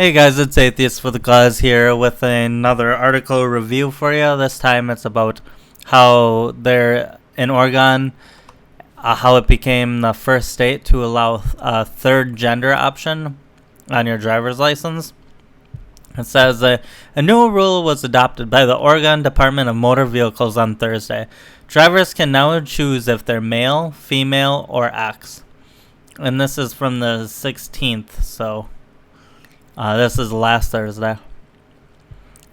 Hey guys, it's Atheist for the Cause here with another article review for you. This time it's about how they're in Oregon, how it became the first state to allow a third gender option on your driver's license. It says a new rule was adopted by the Oregon Department of Motor Vehicles on Thursday. Drivers can now choose if they're male, female, or X. And this is from the 16th, so this is last Thursday.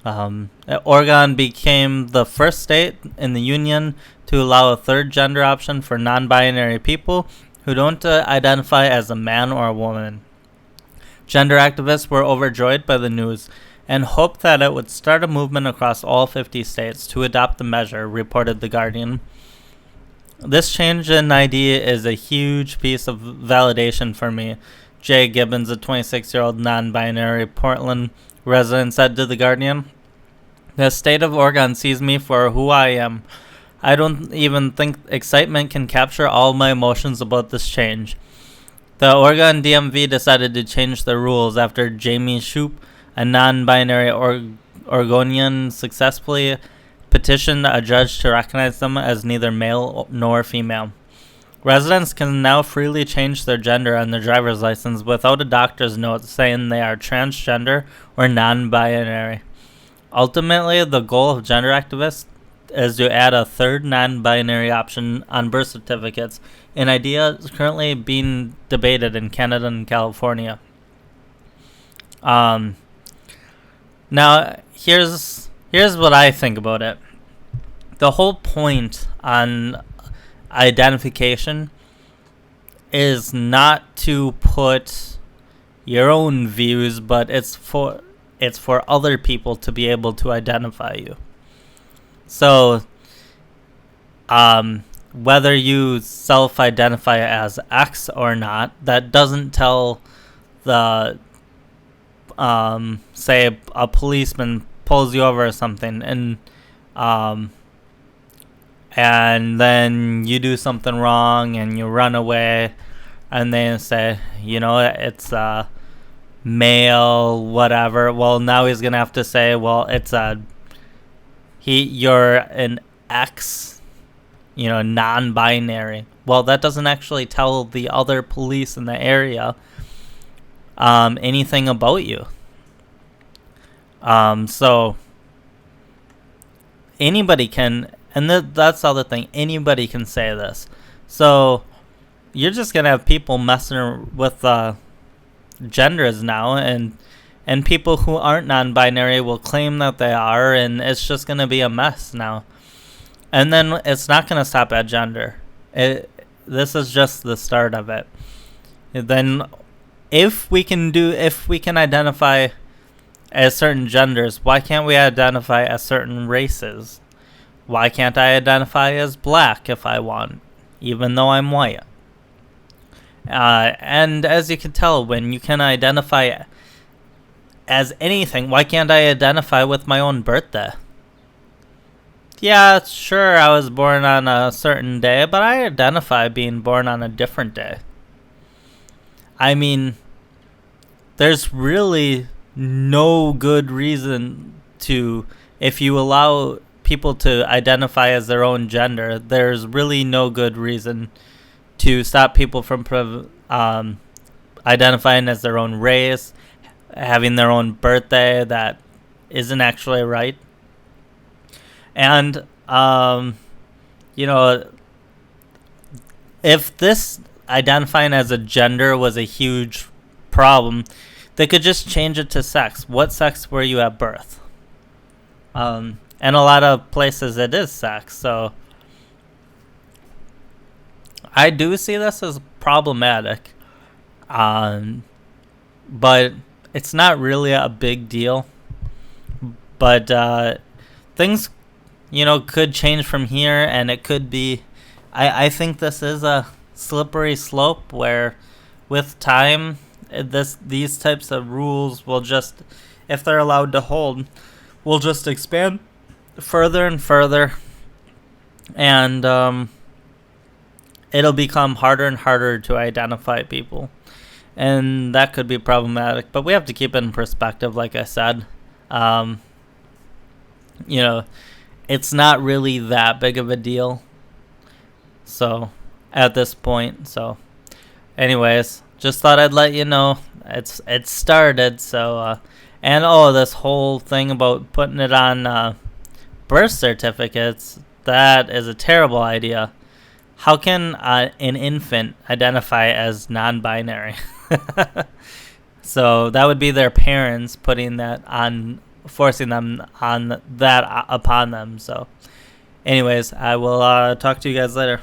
Oregon became the first state in the union to allow a third gender option for non-binary people who don't identify as a man or a woman. Gender activists were overjoyed by the news and hoped that it would start a movement across all 50 states to adopt the measure, reported The Guardian. This change in ID is a huge piece of validation for me, Jay Gibbons, a 26-year-old non-binary Portland resident, said to The Guardian. The state of Oregon sees me for who I am. I don't even think excitement can capture all my emotions about this change. The Oregon DMV decided to change the rules after Jamie Shoup, a non-binary Oregonian, successfully petitioned a judge to recognize them as neither male nor female. Residents can now freely change their gender on their driver's license without a doctor's note saying they are transgender or non-binary. Ultimately, the goal of gender activists is to add a third non-binary option on birth certificates, an idea currently being debated in Canada and California. Now, here's what I think about it. The whole point on identification is not to put your own views, but it's for other people to be able to identify you. So whether you self-identify as X or not, that doesn't tell the say a policeman pulls you over or something, and then you do something wrong and you run away, and they say, it's male, whatever. Well, now he's gonna have to say, well, it's you're an X, non-binary. Well, that doesn't actually tell the other police in the area anything about you. So anybody can. And that's the other thing. Anybody can say this. So you're just going to have people messing with genders now. And people who aren't non-binary will claim that they are. And it's just going to be a mess now. And then it's not going to stop at gender. This is just the start of it. Then if we can identify as certain genders, why can't we identify as certain races? Why can't I identify as black if I want, even though I'm white? And as you can tell, when you can identify as anything, why can't I identify with my own birthday? Yeah, sure, I was born on a certain day, but I identify being born on a different day. I mean, there's really no good reason to, if you allow people to identify as their own gender, there's really no good reason to stop people from identifying as their own race, having their own birthday that isn't actually right. And if this identifying as a gender was a huge problem, they could just change it to sex. What sex were you at birth? And a lot of places it is sex, so I do see this as problematic, but it's not really a big deal. But things, could change from here, and it could be. I think this is a slippery slope where, with time, these types of rules will just, if they're allowed to hold, will just expand further and further, and it'll become harder and harder to identify people. and that could be problematic. But we have to keep it in perspective, like I said. You know, it's not really that big of a deal. So, at this point, so, anyways, just thought I'd let you know it started. So, and this whole thing about putting it on birth certificates, that is a terrible idea. How can an infant identify as non-binary? So that would be their parents putting that on, forcing them on that upon them. So anyways, I will talk to you guys later.